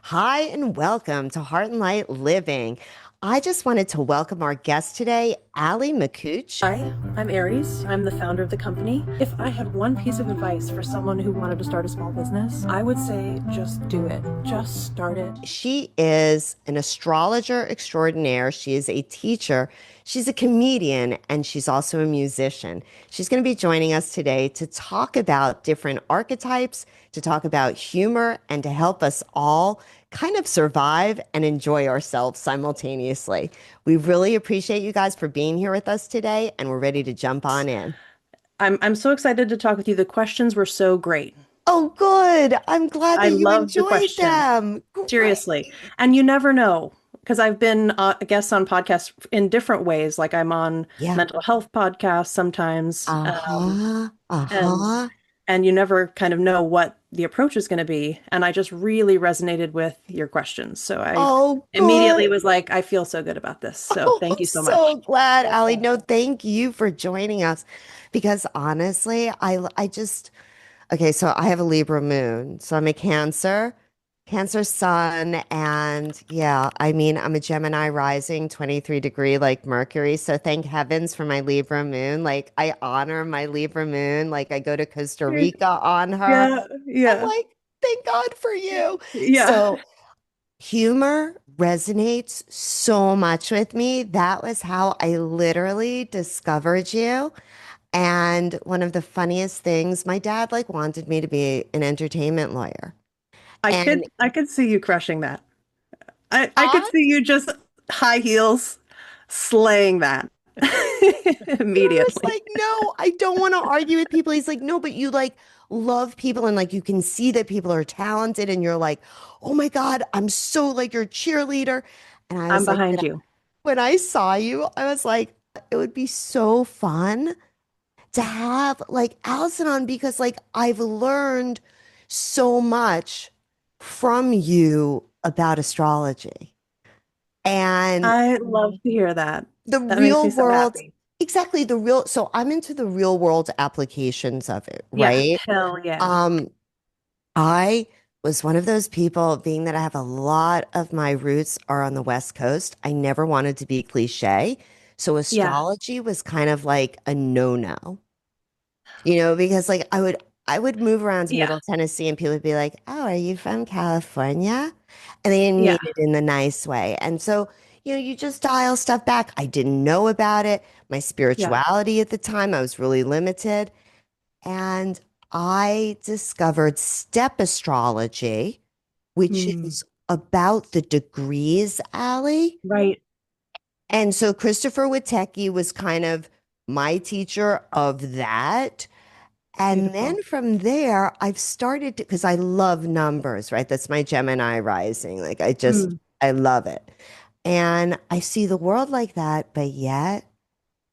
Hi, and welcome to Heart and Light Living. I just wanted to welcome our guest today, Ally Makuch. Hi, I'm Aries. I'm the founder of the company. If I had one piece of advice for someone who wanted to start a small business, I would say just do it. Just start it. She is an astrologer extraordinaire. She is a teacher. She's a comedian, and she's also a musician. She's going to be joining us today to talk about different archetypes, to talk about humor, and to help us all kind of survive and enjoy ourselves simultaneously. We really appreciate you guys for being here with us today, and we're ready to jump on in. I'm so excited to talk with you. The questions were so great. Oh, good. I'm glad I that you love the enjoyed questions. them. Great. Seriously. And you never know, because I've been a guest on podcasts in different ways. Like I'm on Yeah. mental health podcasts sometimes. Uh-huh. And Uh-huh. and you never kind of know what the approach is going to be. And I just really resonated with your questions. So I Oh, immediately good. was like, I feel so good about this. So Oh, thank I'm you so much. so glad, Allie. No, thank you for joining us because honestly, I just okay, so I have a Libra moon. So I'm a Cancer sun, and yeah, I mean, I'm a Gemini rising, 23-degree like Mercury. So thank heavens for my Libra moon. Like I honor my Libra moon. Like I go to Costa Rica on her. Yeah, I'm yeah, like, thank God for you. yeah. So humor resonates so much with me. That was how I literally discovered you. And one of the funniest things, my dad like wanted me to be an entertainment lawyer. And I could see you crushing that. I could I see you just high heels slaying that he was immediately. like, no, I don't want to argue with people. He's like, no, but you like love people and like you can see that people are talented and you're like, oh my God, I'm so like your cheerleader. And I I'm was like, behind you. when I saw you, I was like, it would be so fun to have like Allison on because like I've learned so much from you about astrology and I love to hear that. the That makes real me so world. happy. Exactly, the real. So I'm into the real world applications of it, Yeah, right? hell yeah. Um, I was one of those people, being that I have a lot of my roots are on the West Coast. I never wanted to be cliche. So Yeah, astrology was kind of like a no-no. Because like I would move around to yeah, Middle Tennessee and people would be like, "Oh, are you from California?" And they didn't mean yeah, it in the nice way. And so, you just dial stuff back. I didn't know about it. My yeah. spirituality at the time, I was really limited. And I discovered step astrology, which Mm, is about the degrees, Allie. right. And so Christopher Witecki was kind of my teacher of that. And Beautiful. then from there, I've started to, because I love numbers, right? That's my Gemini rising. Like Mm, I love it. And I see the world like that, but yet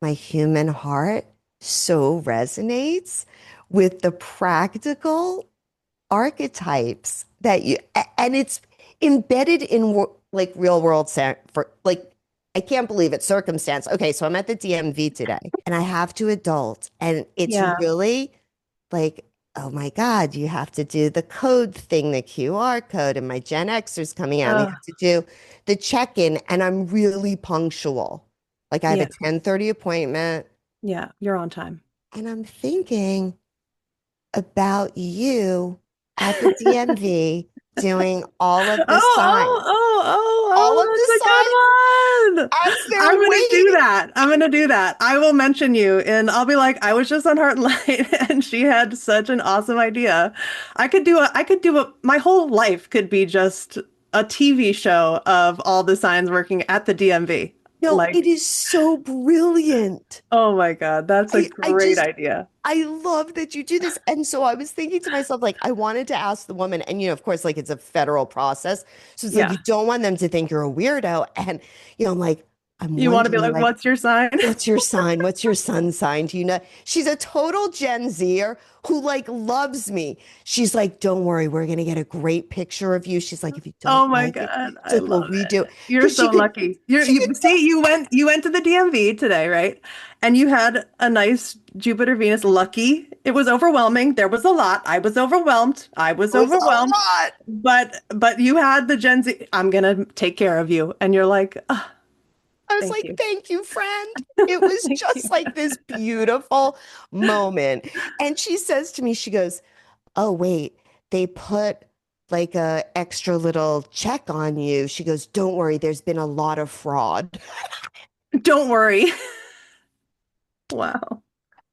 my human heart so resonates with the practical archetypes and it's embedded in like real world for like, I can't believe it, circumstance. Okay, so I'm at the DMV today and I have to adult, and it's yeah. really like, oh my God, you have to do the code thing, the QR code, and my Gen Xers coming out and they Oh, have to do the check-in, and I'm really punctual. Like I have a yeah. 10:30 appointment, Yeah. You're on time. and I'm thinking about you at the DMV doing Oh, oh, all of that's the a good one. signs as they're I'm gonna do waiting. that. I'm gonna do that. I will mention you and I'll be like, I was just on Heart and Light and she had such an awesome idea. I could do my whole life could be just a TV show of all the signs working at the DMV. No, it Like, is so brilliant. oh my God, that's a I great just idea. I love that you do this. And so I was thinking to myself, like, I wanted to ask the woman, and of course, like it's a federal process. So it's like Yeah. you don't want them to think you're a weirdo. And I'm like, I'm You want to be wondering, like, like, what's your sign? what's your sign? What's your sun sign? Do you know? She's a total Gen Zer who like loves me. She's like, don't worry, we're gonna get a great picture of you. She's like, if you don't Oh my like it, God, she's I like, we'll love redo it. it. You're Because so lucky. she could You see, you went to the DMV today, right? And you had a nice Jupiter Venus lucky. It was overwhelming. There was a lot. I was overwhelmed. I was it was a overwhelmed. lot. But you had the Gen Z, I'm gonna take care of you. And you're like, oh, I was thank like, you. thank you, friend. It was Thank just you. like this beautiful moment. And she says to me, she goes, oh, wait, they put like a extra little check on you. She goes, don't worry, there's been a lot of fraud. Don't worry. Wow.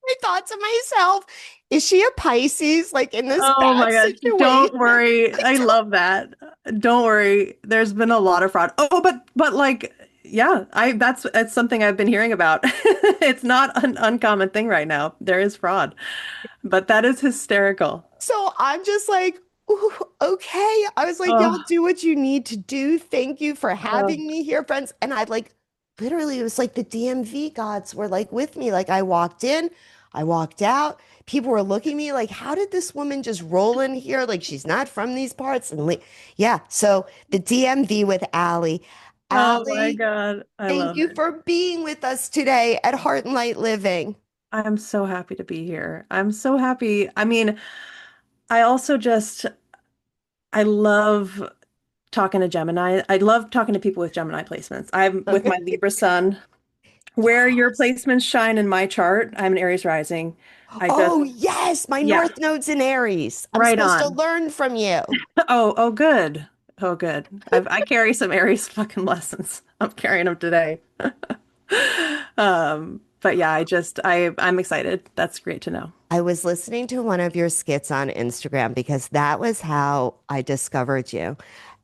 I thought to myself, is she a Pisces, like in this Oh bad my God. situation? Don't worry. I love that. Don't worry. There's been a lot of fraud. Oh, but like, yeah, I that's something I've been hearing about. It's not an uncommon thing right now. There is fraud, but that is hysterical. So I'm just like, ooh, okay. I was like, y'all Oh, do what you need to do. Thank you for oh, having me here, friends. And I like literally, it was like the DMV gods were like with me. Like I walked in, I walked out. People were looking at me like, how did this woman just roll in here? Like she's not from these parts. And yeah, so the DMV with Ally. oh my Ally, God. I thank love you it. for being with us today at Heart and Light Living. I'm so happy to be here. I'm so happy. I mean, I also just I love talking to Gemini. I love talking to people with Gemini placements. I'm with Okay. my Libra sun. Where your Yes. placements shine in my chart, I'm an Aries rising. I just, Oh, yes, my yeah, North Node's in Aries. I'm right supposed to on. learn from you. Oh, good. Oh, good. I carry some Aries fucking lessons. I'm carrying them today. But yeah, I'm excited. That's great to know. I was listening to one of your skits on Instagram because that was how I discovered you.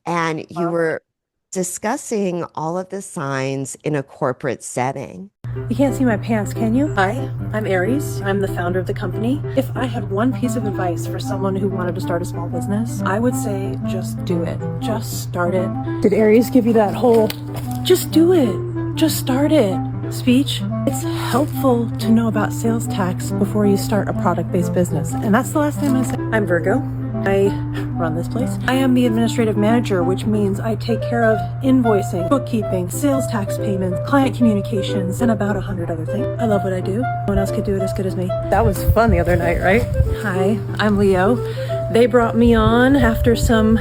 And you Wow. were discussing all of the signs in a corporate setting. You can't see my pants, can you? Hi, I'm Aries. I'm the founder of the company. If I had one piece of advice for someone who wanted to start a small business, I would say just do it. Just start it. Did Aries give you that whole, just do it, just start it speech? It's helpful to know about sales tax before you start a product-based business. And that's the last time I said. I'm Virgo. I run this place. I am the administrative manager, which means I take care of invoicing, bookkeeping, sales tax payments, client communications, and about 100 other things. I love what I do. No one else could do it as good as me. That was fun the other night, right? Hi, I'm Leo. They brought me on after some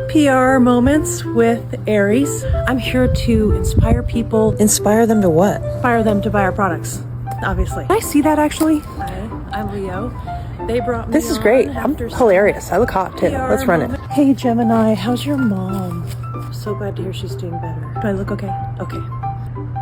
PR moments with Aries. I'm here to inspire people. Inspire them to what? Inspire them to buy our products, obviously. Can I see that actually? Hi, I'm Leo. They brought me This is great. I'm hilarious. I look hot too. Let's run it. Hey Gemini, how's your mom? I'm so glad to hear she's doing better. Do I look okay? Okay.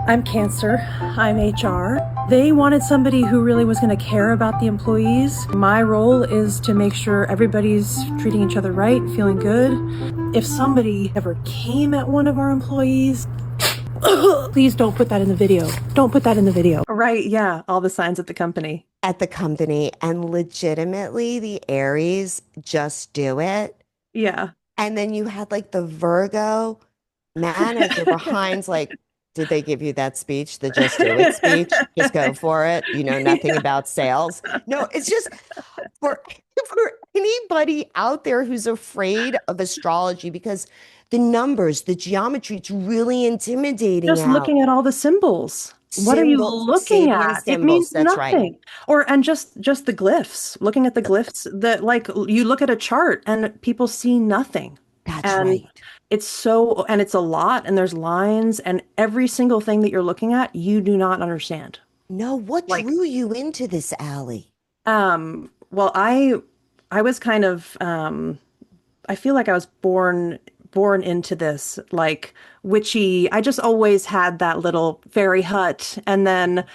I'm Cancer. I'm HR. They wanted somebody who really was going to care about the employees. My role is to make sure everybody's treating each other right, feeling good. If somebody ever came at one of our employees, please don't put that in the video. Don't put that in the video. Right, yeah, all the signs at the company. At the company, and legitimately the Aries just do it. Yeah. And then you had like the Virgo manager behind's like, did they give you that speech, the just do it speech? Just go for it. You know nothing Yeah. about sales. No, it's just for anybody out there who's afraid of astrology because the numbers, the geometry, it's really intimidating Just out. looking at all the symbols. What are you Symbols, looking Sabian at? It means symbols. That's right. nothing. Or and just the glyphs. Looking at the glyphs that like you look at a chart and people see nothing. That's And right. it's a lot and there's lines and every single thing that you're looking at, you do not understand. No, what Like drew you into this alley? well I was kind of I feel like I was born into this like witchy. I just always had that little fairy hut. And then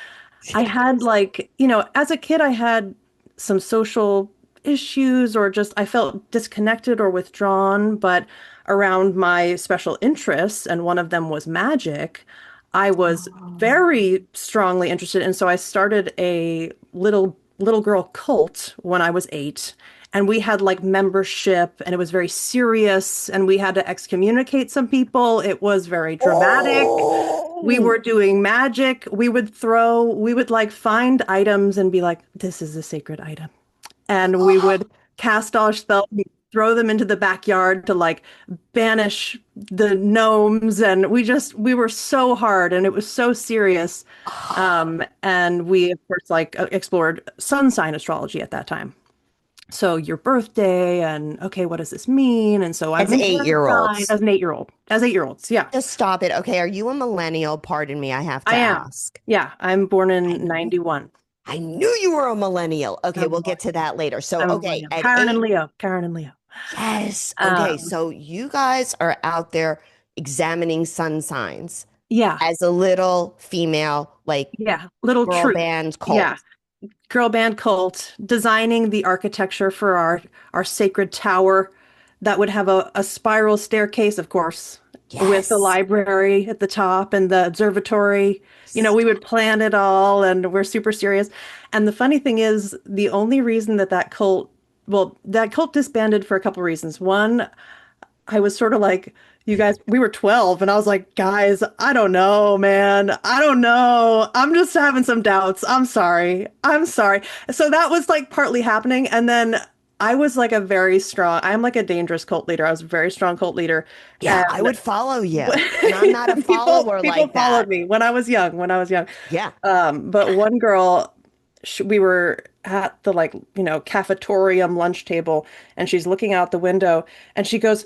I had like, as a kid I had some social issues or just I felt disconnected or withdrawn, but around my special interests, and one of them was magic, I was Oh. very strongly interested. And so I started a little girl cult when I was 8. And we had like membership and it was very serious and we had to excommunicate some people. It was very dramatic. We were doing magic. We would like find items and be like, this is a sacred item. And we would cast all spells, and throw them into the backyard to like banish the gnomes. And we were so hard and it was so serious. And we, of course, like explored sun sign astrology at that time. So your birthday and okay, what does this mean? And so I'm As in Aries sign eight-year-olds. as an 8-year-old, as 8-year-olds. Yeah, Just stop it. Okay, are you a millennial? Pardon me, I have I to am. ask. Yeah, I'm born I in knew 91. I knew you were a millennial. I'm Okay, a we'll get to millennial. that later. So, I'm a okay, millennial. at Karen and eight, Leo. Karen and Leo. yes. Okay, Um, so you guys are out there examining sun signs yeah, as a little female, like yeah. Little girl truth. band Yeah. cult. Girl band cult, designing the architecture for our sacred tower that would have a spiral staircase, of course, with the Yes. library at the top and the observatory. You know, we would plan it all and we're super serious. And the funny thing is, the only reason that cult disbanded for a couple reasons. One, I was sort of like, you guys, we were 12, and I was like, guys, I don't know, man. I don't know. I'm just having some doubts. I'm sorry. I'm sorry. So that was like partly happening. And then I was like I'm like a dangerous cult leader. I was a very strong cult leader. Yeah, And I would follow you. And I'm not a follower people like followed that. me when I was young, Yeah. But one girl, we were at the like, cafetorium lunch table, and she's looking out the window and she goes,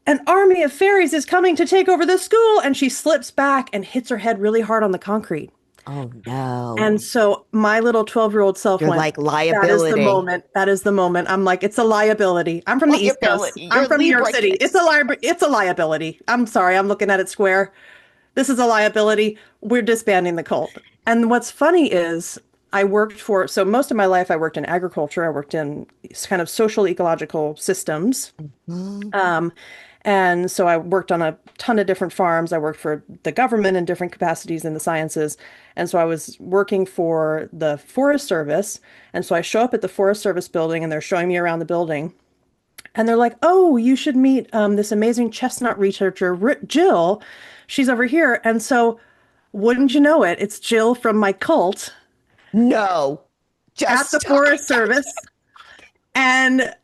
an army of fairies is coming to take over the school. And she slips back and hits her head really hard on the concrete. Oh no. And so my little 12-year-old self You're went, like that is the liability. moment. That is the moment. I'm like, it's a liability. I'm from the East Coast. Liability. I'm You're from New York Libra City. kids. It's a liability. I'm sorry. I'm looking at it square. This is a liability. We're disbanding the cult. And what's funny is so most of my life I worked in agriculture. I worked in kind of social ecological systems. Mhm. Um, and so I worked on a ton of different farms. I worked for the government in different capacities in the sciences. And so I was working for the Forest Service. And so I show up at the Forest Service building and they're showing me around the building. And they're like, oh, you should meet this amazing chestnut researcher, Jill. She's over here. And so wouldn't you know it, it's Jill from my cult No. at Just the stop. Forest Service. And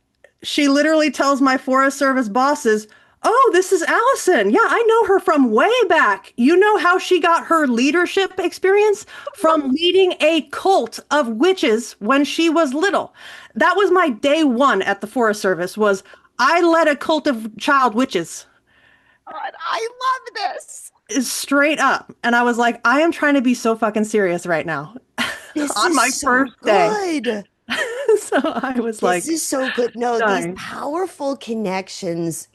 she literally tells my Forest Service bosses, oh, this is Allison. Yeah, I know her from way back. You know how she got her leadership experience? From leading a cult of witches when she was little. That was my day one at the Forest Service was I led a cult of child witches. God, I love this. Straight up. And I was like, I am trying to be so fucking serious right now This on is my so first day. good. So I was This like, is so good. No, these dying. powerful connections,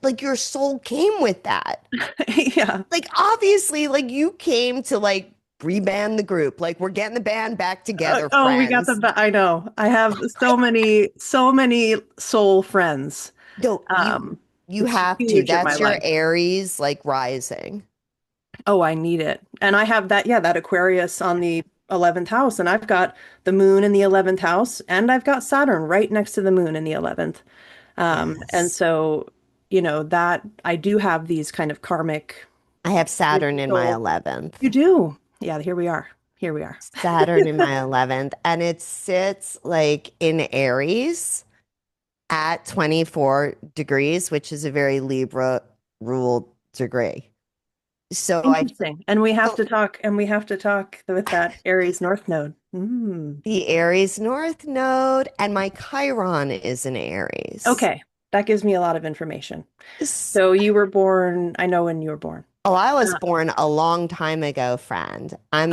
like your soul came with that. Yeah. Like obviously, like you came to like reband the group. Like we're getting the band back together, Oh, we got friends. I know. I have so many soul friends. No, Um, you it's have to. huge in my That's your life. Aries like rising. Oh, I need it. And I have that Aquarius on the 11th house, and I've got the moon in the 11th house, and I've got Saturn right next to the moon in the 11th. And Yes. so, that I do have these kind of karmic I have Saturn in my soul. You 11th. do. Yeah, here we are. Here we are. Saturn in my 11th, and it sits like in Aries at 24 degrees, which is a very Libra ruled degree. So I Interesting. And we have to talk with that Aries North Node. Mm. the Aries North Node, and my Chiron is in Aries. Okay, that gives me a lot of information. S- So you were born, I know when you were born. Oh, I was Uh, born a long time ago, friend. Um,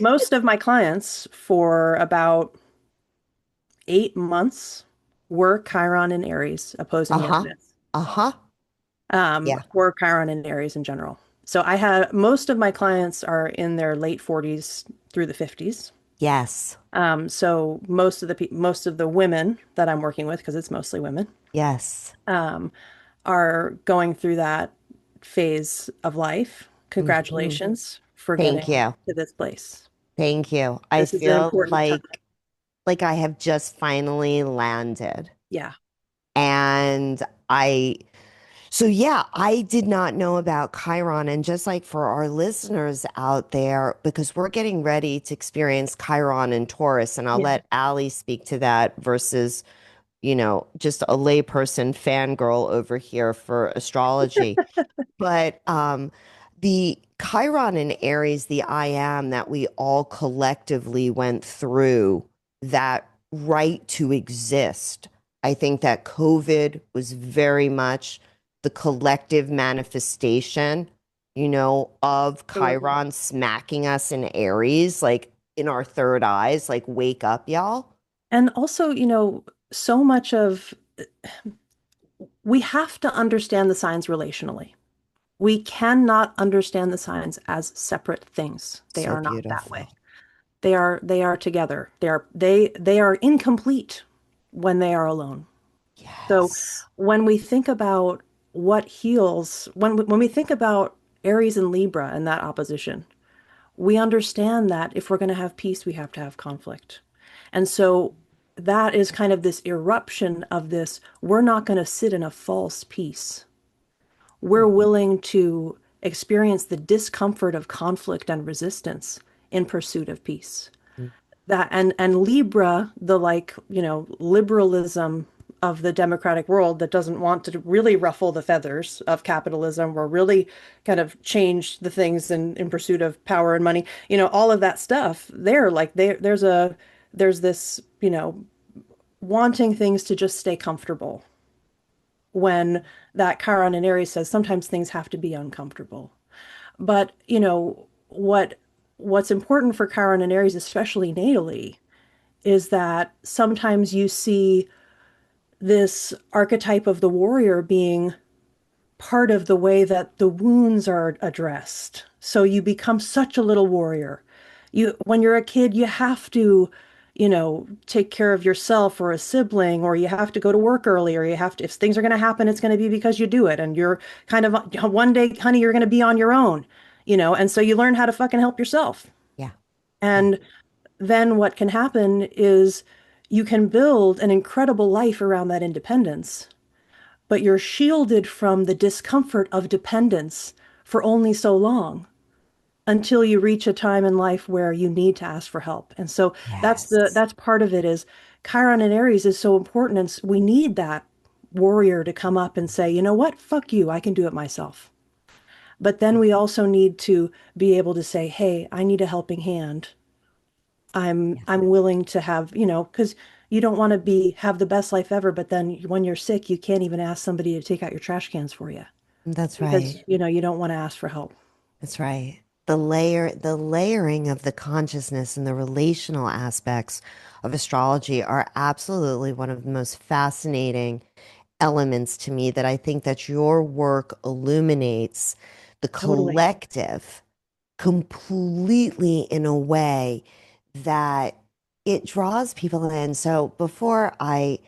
most of my clients for about 8 months were Chiron and Aries, opposing uh-huh, Uranus, uh-huh. Yeah. or Chiron and Aries in general. So I had most of my clients are in their late 40s through the 50s. Yes. So most of the women that I'm working with, because it's mostly women, Yes. um, are going through that phase of life. Hmm. Congratulations for Thank getting you. to this place. Thank you. I This is an feel important time. like I have just finally landed. Yeah. And I So yeah, I did not know about Chiron. And just like for our listeners out there, because we're getting ready to experience Chiron in Taurus, and I'll Yeah. let Ally speak to that versus, just a layperson fangirl over here for astrology. But the Chiron and Aries, the I am that we all collectively went through, that right to exist. I think that COVID was very much the collective manifestation, of Absolutely. Chiron smacking us in Aries, like in our third eyes, like wake up, y'all. And also, so much of we have to understand the signs relationally. We cannot understand the signs as separate things. They So are not that way. beautiful. They are together. They are incomplete when they are alone. So Yes. when we think about what heals, when we think about Aries and Libra and that opposition, we understand that if we're going to have peace, we have to have conflict. And so that is kind of this eruption of this, we're not going to sit in a false peace. We're willing to experience the discomfort of conflict and resistance in pursuit of peace. That and Libra, the liberalism of the democratic world that doesn't want to really ruffle the feathers of capitalism or really kind of change the things in pursuit of power and money, all of that stuff there, like there's this, wanting things to just stay comfortable when that Chiron and Aries says sometimes things have to be uncomfortable. But, what's important for Chiron and Aries, especially natally, is that sometimes you see this archetype of the warrior being part of the way that the wounds are addressed. So you become such a little warrior. When you're a kid, you have to, take care of yourself or a sibling, or you have to go to work early, or you have to, if things are going to happen, it's going to be because you do it. And you're kind of, one day, honey, you're going to be on your own, and so you learn how to fucking help yourself. Yeah. Yeah. And then what can happen is you can build an incredible life around that independence, but you're shielded from the discomfort of dependence for only so long until you reach a time in life where you need to ask for help. And so Yes. that's part of it is Chiron and Aries is so important, and we need that warrior to come up and say, you know what, fuck you, I can do it myself. But then we also need to be able to say, hey, I need a helping hand. Yeah. I'm willing to have, because you don't want to be have the best life ever, but then when you're sick, you can't even ask somebody to take out your trash cans for you That's because, right. you don't want to ask for help. That's right. The layering of the consciousness and the relational aspects of astrology are absolutely one of the most fascinating elements to me that I think that your work illuminates the Totally. collective completely in a way that it draws people in. So before I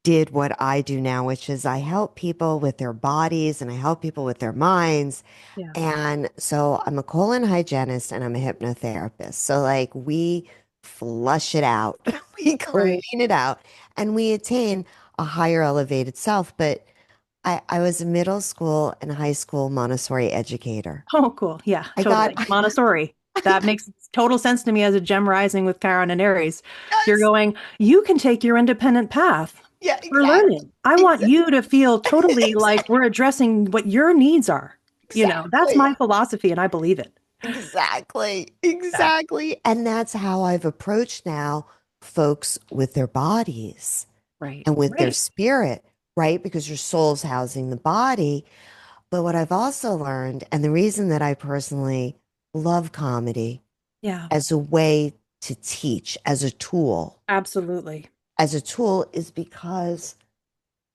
did what I do now, which is I help people with their bodies and I help people with their minds. Yeah. And so I'm a colon hygienist and I'm a hypnotherapist. So like we flush it out, we clean Right. it out, and we attain a higher elevated self. But I was a middle school and high school Montessori educator. Oh, cool. Yeah, I got, totally. Montessori. That makes total sense to me as a gem rising with Chiron and Aries. You're yes, going, you can take your independent path yeah, for exactly. learning. I want you to feel totally like Exactly. we're addressing what your needs are. That's Exactly. my philosophy and I believe it. Exactly. Yeah. Exactly. And that's how I've approached now folks with their bodies Right. and with their Right. spirit, right? Because your soul's housing the body. But what I've also learned, and the reason that I personally love comedy Yeah, as a way to teach, absolutely. as a tool is because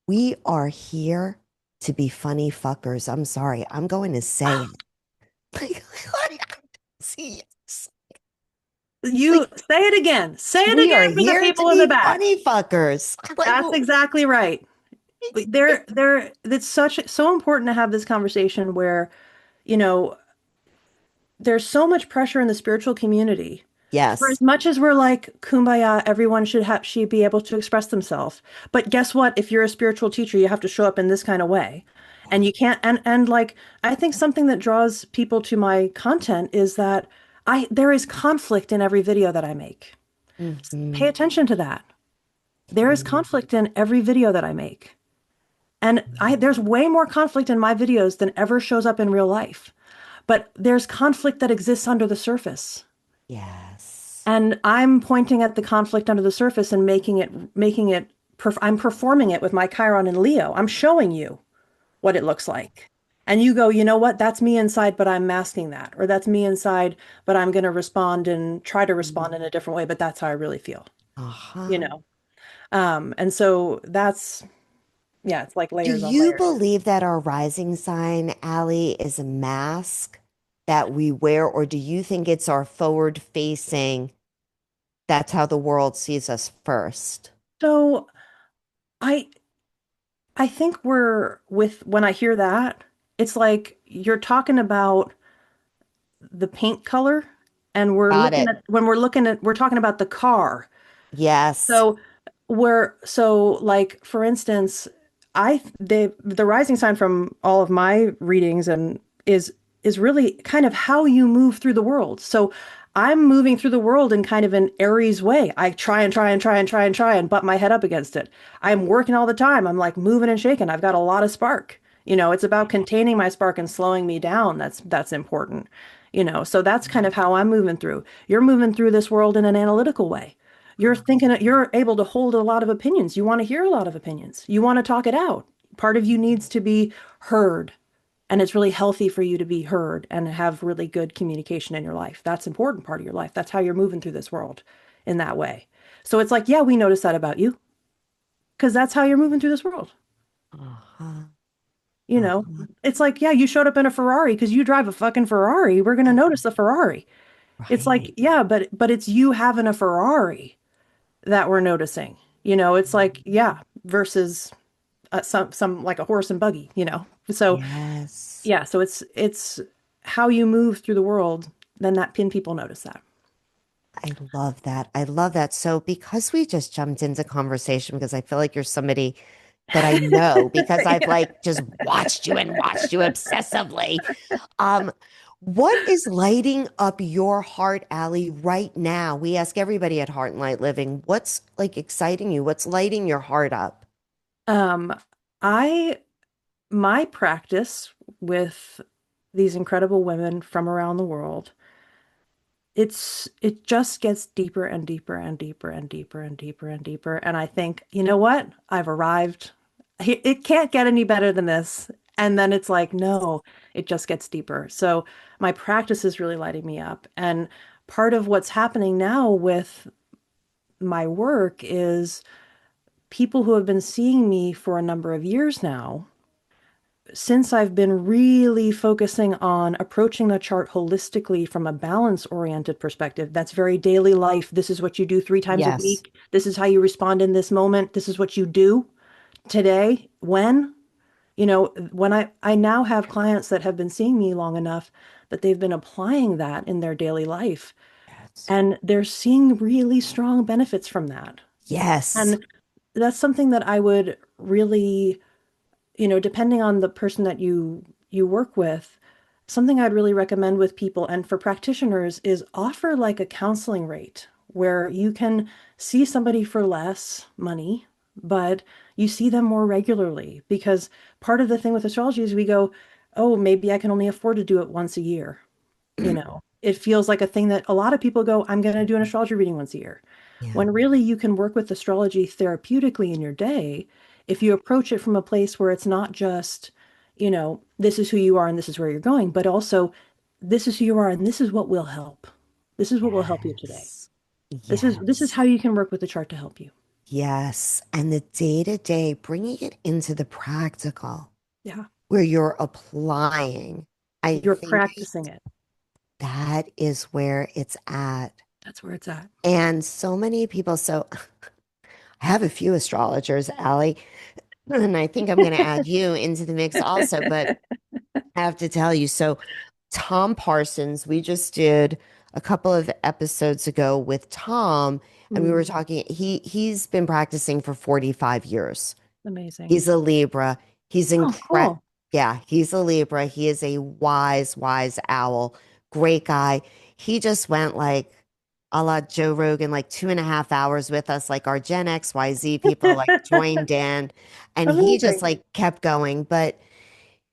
we are here to be funny fuckers. I'm sorry. I'm going to say it. Like, see, You like say it again. Say it we are again for the here to people in the be back. funny fuckers. Like, That's exactly right. It's so important to have this conversation where, you know, there's so much pressure in the spiritual community. For yes, as much as we're like, kumbaya, everyone should be able to express themselves. But guess what? If you're a spiritual teacher, you have to show up in this kind of way. And you can't, and like, I think something that draws people to my content is that there is conflict in every video that I make. Pay Mhm. attention to that. There is conflict in every video that I make. And there's way more conflict in my videos than ever shows up in real life. But there's conflict that exists under the surface. Yes. And I'm pointing at the conflict under the surface and I'm performing it with my Chiron and Leo. I'm showing you what it looks like. And you go, you know what? That's me inside, but I'm masking that. Or that's me inside, but I'm going to respond and try to respond in a different way. But that's how I really feel, you Uh-huh. know? And so yeah, it's like Do layers on you layers. believe that our rising sign, Allie, is a mask that we wear, or do you think it's our forward facing? That's how the world sees us first. So I, I think when I hear that, it's like you're talking about the paint color and Got it. we're talking about the car. Yes. So like for instance, the rising sign from all of my readings and is really kind of how you move through the world. So I'm moving through the world in kind of an Aries way. I try and try and try and try and try and butt my head up against it. I'm working all the time. I'm like moving and shaking. I've got a lot of spark. It's about containing my spark and slowing me down. That's important. So that's kind of how I'm moving through. You're moving through this world in an analytical way. You're able to hold a lot of opinions. You want to hear a lot of opinions. You want to talk it out. Part of you needs to be heard. And it's really healthy for you to be heard and have really good communication in your life. That's an important part of your life. That's how you're moving through this world in that way. So it's like, yeah, we notice that about you because that's how you're moving through this world. Uh-huh. You know, Uh-huh. it's like, yeah, you showed up in a Ferrari because you drive a fucking Ferrari. We're going to notice the Ferrari. It's like, Right. yeah, but it's you having a Ferrari that we're noticing. It's like, yeah, versus some like a horse and buggy. So Yes. yeah, so it's how you move through the world, then that pin people notice that. I love that. I love that. So, because we just jumped into conversation, because I feel like you're somebody that I know because I've Yeah. like just watched you obsessively. Um, what is lighting up your heart, Allie, right now? We ask everybody at Heart and Light Living, what's like exciting you? What's lighting your heart up? Um, I my practice with these incredible women from around the world, it just gets deeper and deeper and deeper and deeper and deeper and deeper. And I think, you know what? I've arrived. It can't get any better than this. And then it's like, no, it just gets deeper. So my practice is really lighting me up. And part of what's happening now with my work is people who have been seeing me for a number of years now, since I've been really focusing on approaching the chart holistically from a balance-oriented perspective, that's very daily life. This is what you do 3 times a Yes. week. This is how you respond in this moment. This is what you do today. When I now have clients that have been seeing me long enough that they've been applying that in their daily life, Yes. and they're seeing really strong benefits from that. Yes. And that's something that I would really, depending on the person that you work with, something I'd really recommend with people and for practitioners is offer like a counseling rate where you can see somebody for less money, but you see them more regularly. Because part of the thing with astrology is we go, oh, maybe I can only afford to do it once a year. It feels like a thing that a lot of people go, I'm going to do an astrology reading once a year. Yeah. When really you can work with astrology therapeutically in your day if you approach it from a place where it's not just, this is who you are and this is where you're going, but also this is who you are and this is what will help. This is what will help you today. Yes. This is Yes. how you can work with the chart to help you. Yes. And the day to day, bringing it into the practical Yeah. where you're applying, I You're think practicing it. that is where it's at. That's where it's at. And so many people, so I have a few astrologers, Allie, and I think I'm going to add you into the mix also, but I have to tell you, so Tom Parsons, we just did a couple of episodes ago with Tom, and we were Mm, talking, he's been practicing for 45 years. amazing. He's a Libra. He's Oh, cool. Yeah, he's a Libra. He is a wise, wise owl. Great guy. He just went like a la Joe Rogan, like 2.5 hours with us, like our Gen X, YZ people like joined in and he just Amazing. like kept going. But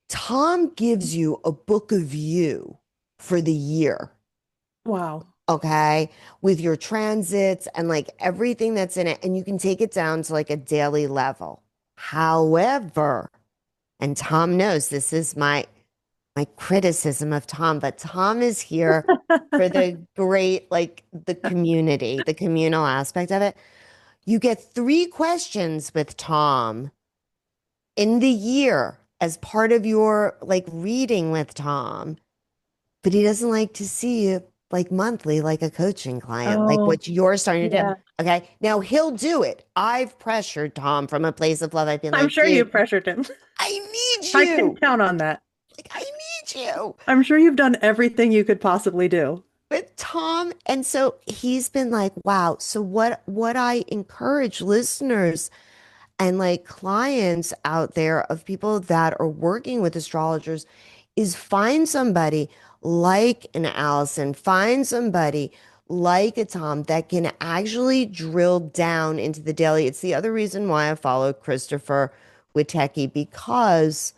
Tom gives you a book of you for the year. Wow. Okay, with your transits and like everything that's in it, and you can take it down to like a daily level. However, and Tom knows this is my criticism of Tom, but Tom is here for the great, like the community, the communal aspect of it. You get 3 questions with Tom in the year as part of your like reading with Tom, but he doesn't like to see you like monthly, like a coaching client, like Oh, what you're starting to do. yeah. Okay. Now he'll do it. I've pressured Tom from a place of love. I've been I'm like, sure you dude, pressured him. I need I can you. count on that. Like, I need you. I'm sure you've done everything you could possibly do. With Tom. And so he's been like, wow. So what I encourage listeners and like clients out there of people that are working with astrologers is find somebody like an Allison, find somebody like a Tom that can actually drill down into the daily. It's the other reason why I follow Christopher Witecki, because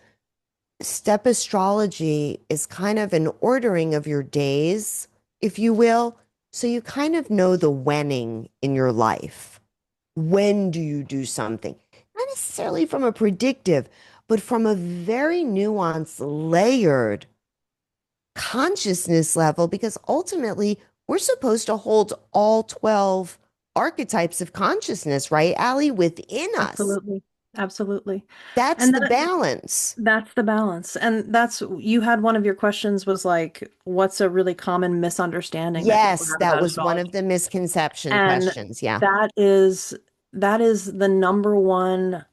step astrology is kind of an ordering of your days, if you will. So you kind of know the whenning in your life. When do you do something? Not necessarily from a predictive, but from a very nuanced, layered consciousness level, because ultimately we're supposed to hold all 12 archetypes of consciousness, right, Allie, within us. Absolutely. Absolutely. That's And the then balance. that's the balance. And that's, you had one of your questions was like, what's a really common misunderstanding that people Yes, have that about was one of astrology? the misconception And questions. Yeah. that is that is the number one.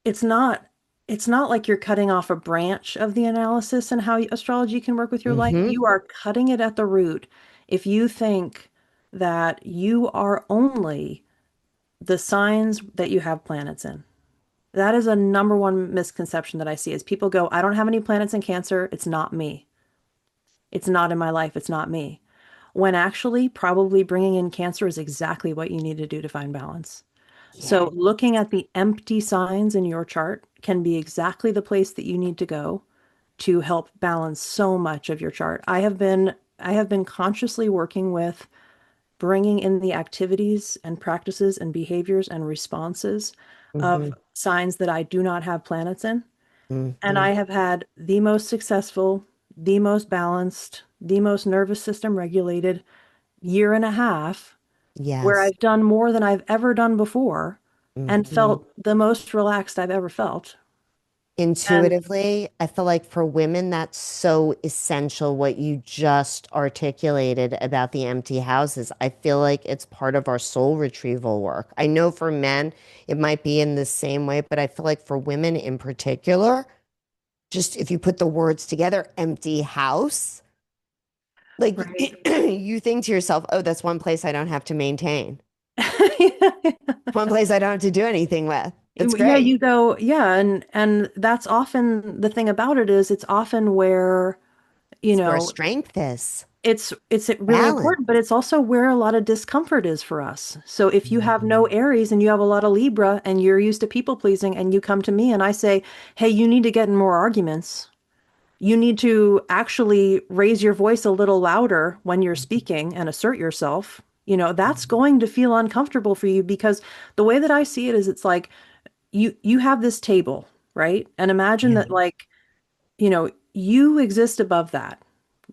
It's not it's not like you're cutting off a branch of the analysis and how astrology can work with your life. Mm-hmm. You are cutting it at the root. If you think that you are only the signs that you have planets in. That is a number one misconception that I see is people go, I don't have any planets in Cancer. It's not me. It's not in my life. It's not me. When actually, probably bringing in Cancer is exactly what you need to do to find balance. Yeah. So, looking at the empty signs in your chart can be exactly the place that you need to go to help balance so much of your chart. I have been consciously working with bringing in the activities and practices and behaviors and responses Mm-hmm. of signs that I do not have planets in. And Mm-hmm. I have had the most successful, the most balanced, the most nervous system regulated year and a half where Yes. I've done more than I've ever done before and Mm-hmm. felt the most relaxed I've ever felt. And Intuitively, I feel like for women, that's so essential what you just articulated about the empty houses. I feel like it's part of our soul retrieval work. I know for men, it might be in the same way, but I feel like for women in particular, just if you put the words together, empty house, like right. you think to yourself, oh, that's one place I don't have to maintain, one place I don't have to do anything with. It's Yeah, great. you go, yeah, and that's often the thing about it is it's often where, you It's where know, strength is, it's really balance. important, but it's also where a lot of discomfort is for us. So if you have no Mhm. Aries and you have a lot of Libra and you're used to people pleasing and you come to me and I say, "Hey, you need to get in more arguments. You need to actually raise your voice a little louder when you're speaking and assert yourself." That's going to feel uncomfortable for you because the way that I see it is it's like you have this table, right? And imagine Yeah. that like, you exist above that.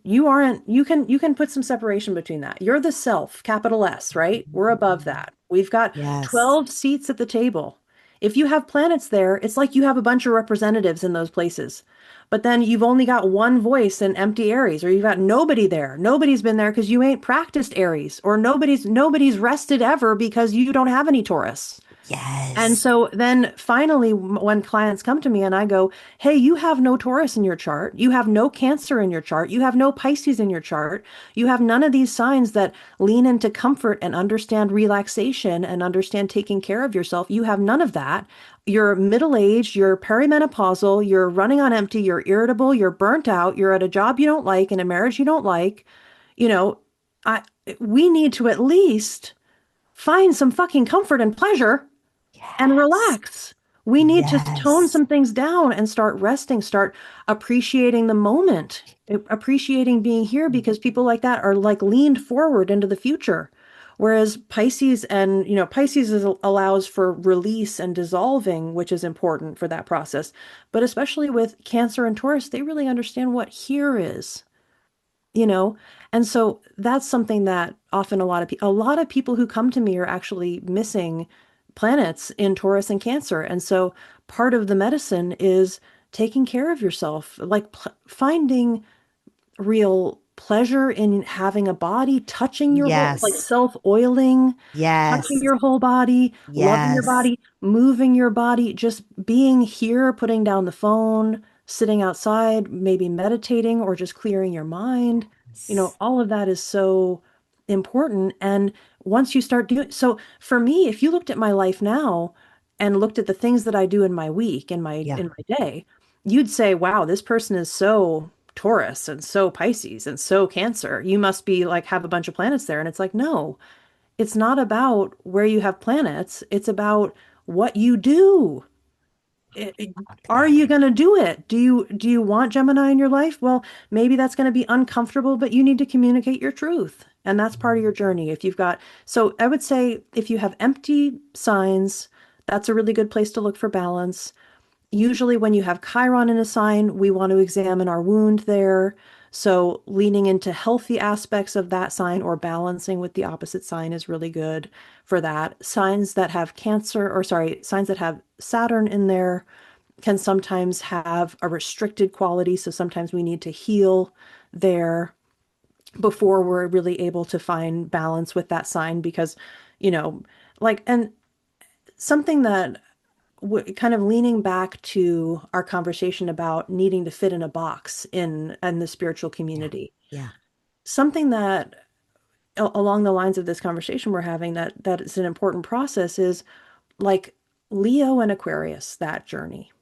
You aren't, you can put some separation between that. You're the self, capital S, right? We're above that. We've got Yes. 12 seats at the table. If you have planets there, it's like you have a bunch of representatives in those places. But then you've only got one voice in empty Aries, or you've got nobody there. Nobody's been there because you ain't practiced Aries, or nobody's rested ever because you don't have any Taurus. And Yes. so then finally, when clients come to me and I go, hey, you have no Taurus in your chart, you have no Cancer in your chart, you have no Pisces in your chart, you have none of these signs that lean into comfort and understand relaxation and understand taking care of yourself. You have none of that. You're middle-aged, you're perimenopausal, you're running on empty, you're irritable, you're burnt out, you're at a job you don't like, in a marriage you don't like. You know, I we need to at least find some fucking comfort and pleasure and Yes. relax. We need to tone Yes. some things down and start resting, start appreciating the moment, appreciating being here because people like that are like leaned forward into the future. Whereas Pisces and, Pisces allows for release and dissolving, which is important for that process. But especially with Cancer and Taurus, they really understand what here is, you know? And so that's something that often a lot of people who come to me are actually missing planets in Taurus and Cancer. And so part of the medicine is taking care of yourself, like finding real pleasure in having a body, touching your whole, like Yes. self-oiling, touching Yes. your whole body, loving your Yes. body, moving your body, just being here, putting down the phone, sitting outside, maybe meditating or just clearing your mind. Yes. All of that is so important. And once you start doing, so for me, if you looked at my life now and looked at the things that I do in my week, Yeah. in my day, you'd say, wow, this person is so Taurus and so Pisces and so Cancer. You must be like have a bunch of planets there. And it's like, no, it's not about where you have planets. It's about what you do. Fuck Are that. you going to do it? Do you want Gemini in your life? Well, maybe that's going to be uncomfortable, but you need to communicate your truth. And that's part of your journey. So I would say if you have empty signs, that's a really good place to look for balance. Usually, when you have Chiron in a sign, we want to examine our wound there. So, leaning into healthy aspects of that sign or balancing with the opposite sign is really good for that. Signs that have Cancer, or sorry, signs that have Saturn in there can sometimes have a restricted quality. So, sometimes we need to heal there before we're really able to find balance with that sign because, you know, and something that kind of leaning back to our conversation about needing to fit in a box in the spiritual Yeah. community. Yeah. Something that along the lines of this conversation we're having that is an important process is like Leo and Aquarius, that journey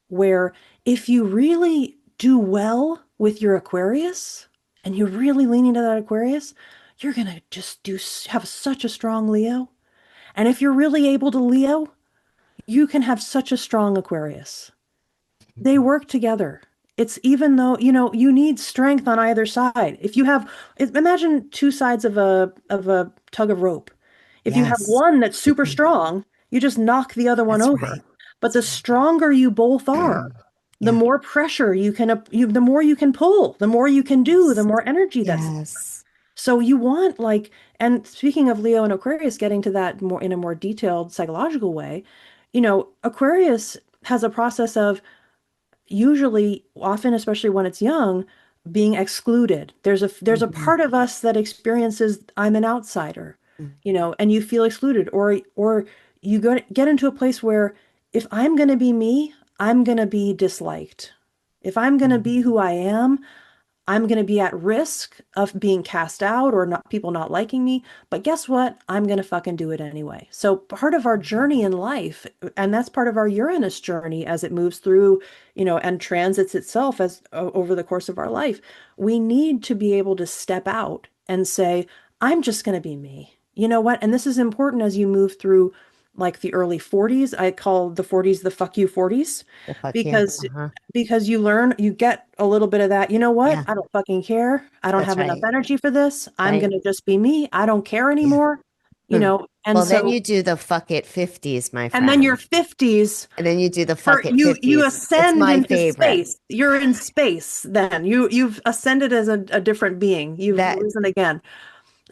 where if you really do well with your Aquarius and you're really leaning to that Aquarius, you're going to just do have such a strong Leo. And if you're really able to Leo, you can have such a strong Aquarius. They work together. It's even though, you need strength on either side. If you have, imagine two sides of a tug of rope. If you have Yes. one that's super strong, you just knock the other one That's over. right. But That's the stronger you both are, right. the Yeah. more pressure the more you can pull, the more you can do, the Yes. more energy that's Yes. so you want and speaking of Leo and Aquarius, getting to that more in a more detailed psychological way, Aquarius has a process of usually, often, especially when it's young, being excluded. There's a Mhm. part of us that experiences I'm an outsider, Mm. and you feel excluded, or you get into a place where if I'm going to be me, I'm going to be disliked. If I'm going to be who I am, I'm going to be at risk of being cast out or not people not liking me. But guess what? I'm going to fucking do it anyway. So part of our journey in life, and that's part of our Uranus journey as it moves through, and transits itself as over the course of our life, we need to be able to step out and say, I'm just going to be me. You know what? And this is important as you move through like the early 40s. I call the 40s the fuck you 40s The fuck you. because Uh-huh. you get a little bit of that. You know what? Yeah. I don't fucking care. I don't That's have enough right. energy for this. I'm Right. going to just be me. I don't care Yeah. anymore. Hmm. And Well, then so, you do the fuck it 50s, my and then your friend. 50s, And then you do the fuck it you 50s. It's ascend my into favorite. space. You're in space then. You've ascended as a different being. You've That risen again.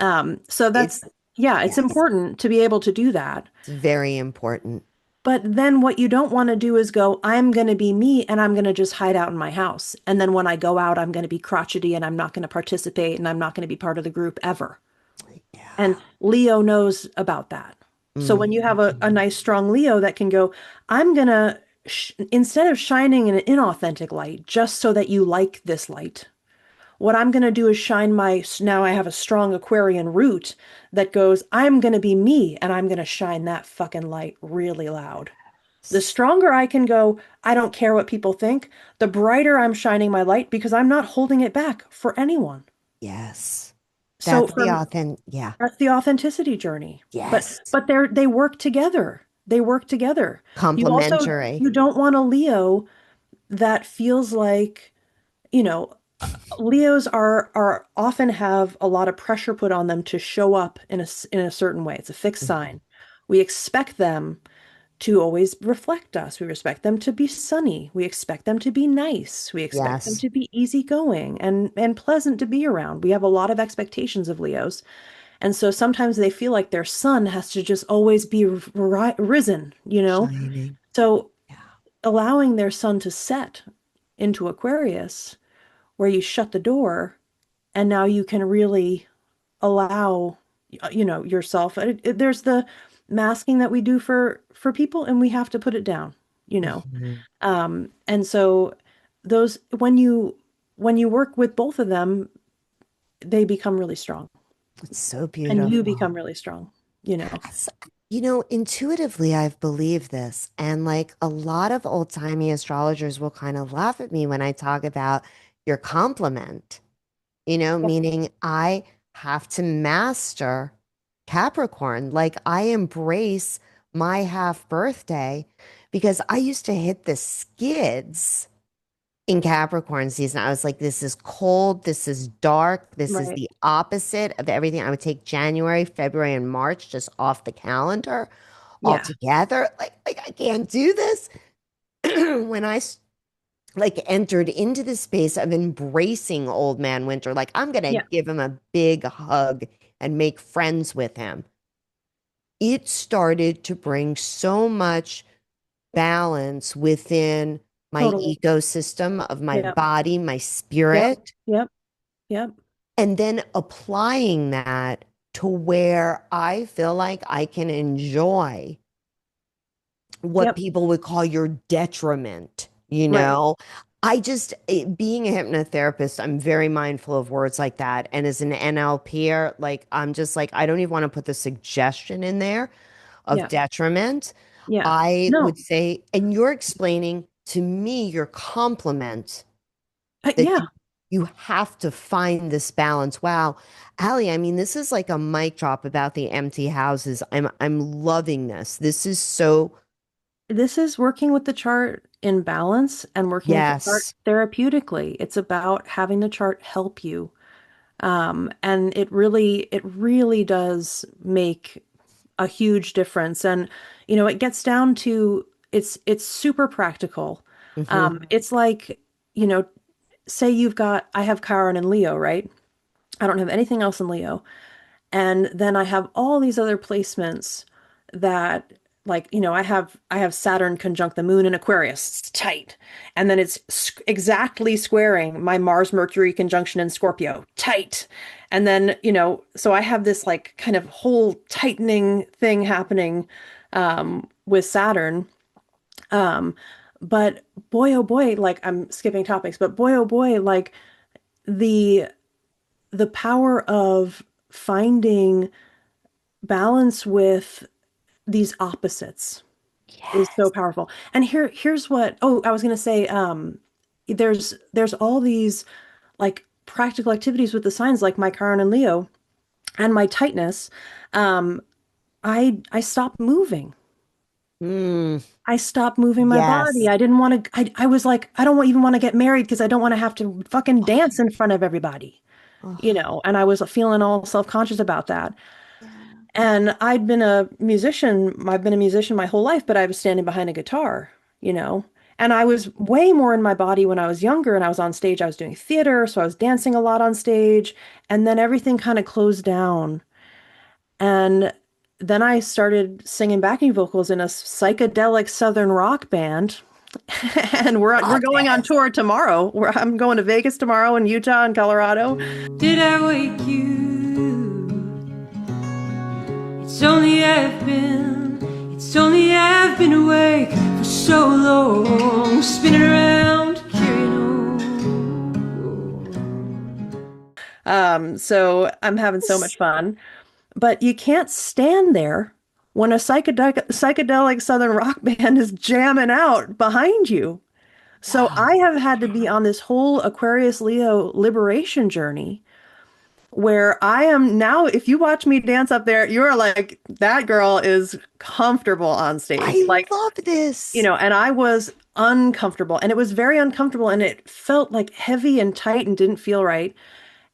So it's yeah, it's yes. important to be able to do that. It's very important. But then what you don't want to do is go, I'm going to be me and I'm going to just hide out in my house. And then when I go out, I'm going to be crotchety and I'm not going to participate and I'm not going to be part of the group ever. Yeah. And Leo knows about that. So when you have a Mhm. nice strong Leo that can go, I'm gonna instead of shining in an inauthentic light just so that you like this light, what I'm gonna do is shine my, now I have a strong Aquarian root that goes, I'm gonna be me and I'm gonna shine that fucking light really loud. The stronger I can go, I don't care what people think, the brighter I'm shining my light because I'm not holding it back for anyone. Yes. So That's the from yeah. That's the authenticity journey. But Yes. but they work together. They work together. Complementary. You don't want a Leo that feels like, you know, Leos are often have a lot of pressure put on them to show up in in a certain way. It's a fixed sign. We expect them to always reflect us. We expect them to be sunny. We expect them to be nice. We expect them Yes. to be easygoing and pleasant to be around. We have a lot of expectations of Leos. And so sometimes they feel like their sun has to just always be risen, you know? Shining. So Yeah. allowing their sun to set into Aquarius, where you shut the door, and now you can really allow, yourself. There's the masking that we do for people, and we have to put it down, you know? Mhm. And so those, when you work with both of them, they become really strong, It's so and you beautiful. become really strong, you know? That's- Intuitively, I've believed this. And like a lot of old-timey astrologers will kind of laugh at me when I talk about your complement, meaning I have to master Capricorn. Like I embrace my half birthday because I used to hit the skids in Capricorn season. I was like, this is cold, this is dark, this is Right. the opposite of everything. I would take January, February, and March just off the calendar Yeah. altogether. Like I can't do this. When like entered into the space of embracing old man winter, like I'm gonna Yeah. give him a big hug and make friends with him. It started to bring so much balance within my Totally. ecosystem of my Yep. body, my Yep. spirit, Yep. Yep. and then applying that to where I feel like I can enjoy what Yep. people would call your detriment, Right. being a hypnotherapist, I'm very mindful of words like that. And as an NLPer, like, I'm just like, I don't even want to put the suggestion in there of Yeah. detriment. Yeah. I would No. say, and you're explaining to me your compliment that Yeah. you have to find this balance. Wow. Allie, I mean, this is like a mic drop about the empty houses. I'm loving this. This is so, This is working with the chart in balance and working with the chart yes. therapeutically. It's about having the chart help you. And it really does make a huge difference. And, it gets down to it's super practical. Hmm. It's like, you know, say I have Chiron and Leo, right? I don't have anything else in Leo. And then I have all these other placements that, like, I have Saturn conjunct the moon in Aquarius. It's tight. And then it's exactly squaring my Mars Mercury conjunction in Scorpio. Tight. And then, so I have this like kind of whole tightening thing happening with Saturn. Um, but boy, oh boy, like I'm skipping topics, but boy, oh boy, like the the power of finding balance with these opposites is so Yes. powerful. And here's what, I was going to say, there's all these like practical activities with the signs like my Chiron and Leo and my tightness. Um, I stopped moving. Mm, I stopped moving my body. yes. I didn't want to, I was like, I don't even want to get married because I don't want to have to fucking dance in front of everybody, Oh, and I was feeling all self-conscious about that. yeah. And I'd been a musician, I've been a musician my whole life, but I was standing behind a guitar, you know. And I was way more in my body when I was younger and I was on stage. I was doing theater, so I was dancing a lot on stage. And then everything kind of closed down. And then I started singing backing vocals in a psychedelic southern rock band. And we're Love going on this. tour tomorrow. I'm going to Vegas tomorrow and Utah and Colorado. Did I wake you? It's only I've been awake for so long, spinning around, carrying on. So I'm having so much fun. But you can't stand there when a psychedelic Southern rock band is jamming out behind you. So I Wow. have had to be on this whole Aquarius Leo liberation journey where I am now, if you watch me dance up there, you're like, that girl is comfortable on stage. I Like, love this. and I was uncomfortable and it was very uncomfortable and it felt like heavy and tight and didn't feel right.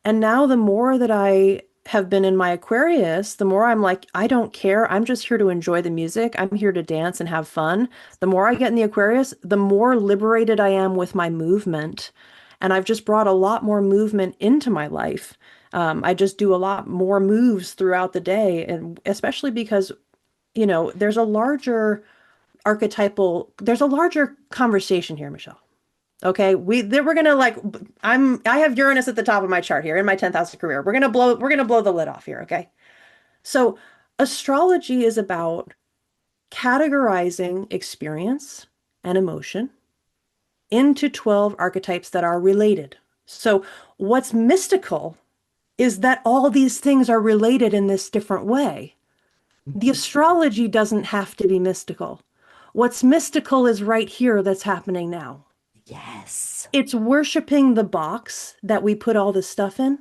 And now the more that I have been in my Aquarius, the more I'm like, I don't care. I'm just here to enjoy the music. I'm here to dance and have fun. The more I get in the Aquarius, the more liberated I am with my movement. And I've just brought a lot more movement into my life. I just do a lot more moves throughout the day. And especially because, there's a larger there's a larger conversation here, Michelle. Okay, we're gonna like I have Uranus at the top of my chart here in my 10th house of career. We're gonna blow the lid off here, okay? So astrology is about categorizing experience and emotion into 12 archetypes that are related. So what's mystical is that all these things are related in this different way. The astrology doesn't have to be mystical. What's mystical is right here that's happening now. Yes. It's worshiping the box that we put all this stuff in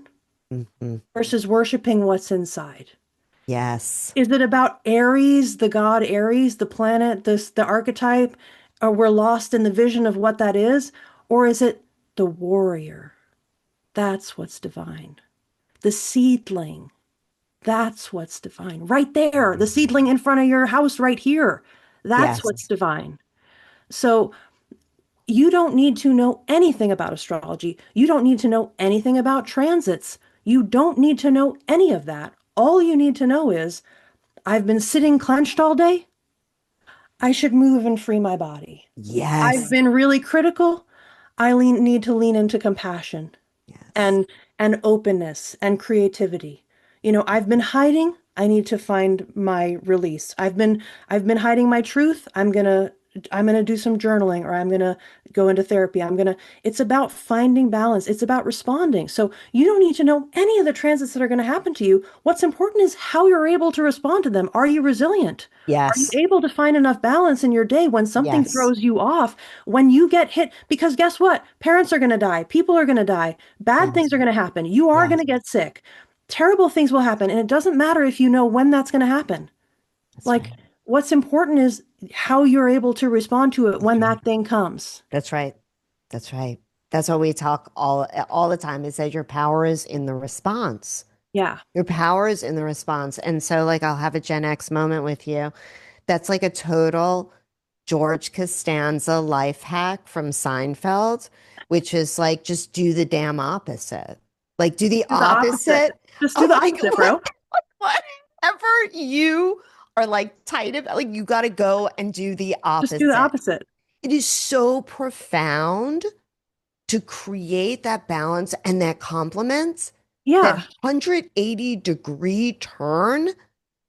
Mhm. versus worshiping what's inside. Yes. Is it about Aries, the god Aries, the planet, the archetype, or we're lost in the vision of what that is? Or is it the warrior? That's what's divine. The seedling, that's what's divine. Right there, the seedling in front of your house right here. That's what's Yes. divine. So you don't need to know anything about astrology. You don't need to know anything about transits. You don't need to know any of that. All you need to know is I've been sitting clenched all day. I should move and free my body. I've Yes. been really critical. Need to lean into compassion Yes. and openness and creativity. I've been hiding. I need to find my release. I've been hiding my truth. I'm going to do some journaling or I'm going to go into therapy. It's about finding balance. It's about responding. So you don't need to know any of the transits that are going to happen to you. What's important is how you're able to respond to them. Are you resilient? Are you Yes. able to find enough balance in your day when something Yes. throws you off, when you get hit? Because guess what? Parents are going to die. People are going to die. Bad things Yes. are going to happen. You are going Yes. to get sick. Terrible things will happen. And it doesn't matter if you know when that's going to happen. That's Like, right. what's important is how you're able to respond to it That's when right. that thing comes. That's right. That's right. That's what we talk all the time is that your power is in the response. Yeah. Your power is in the response. And so like I'll have a Gen X moment with you. That's like a total George Costanza life hack from Seinfeld, which is like just do the damn opposite. Like do the Do the opposite. opposite Just do of the like opposite, bro. whatever you are like tight about. Like you got to go and do the Just do the opposite. opposite. It is so profound to create that balance and that complement, that Yeah. 180-degree turn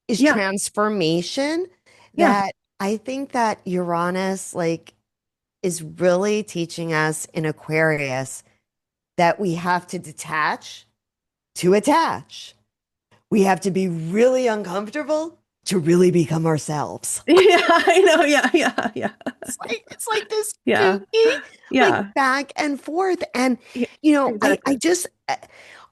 is Yeah. transformation Yeah. that I think that Uranus like is really teaching us in Aquarius that we have to detach to attach. We have to be really uncomfortable to really become ourselves. Yeah. I know. Yeah. Yeah. Yeah. It's like this Yeah. kooky, like Yeah. back and forth. And Yeah. I Exactly. just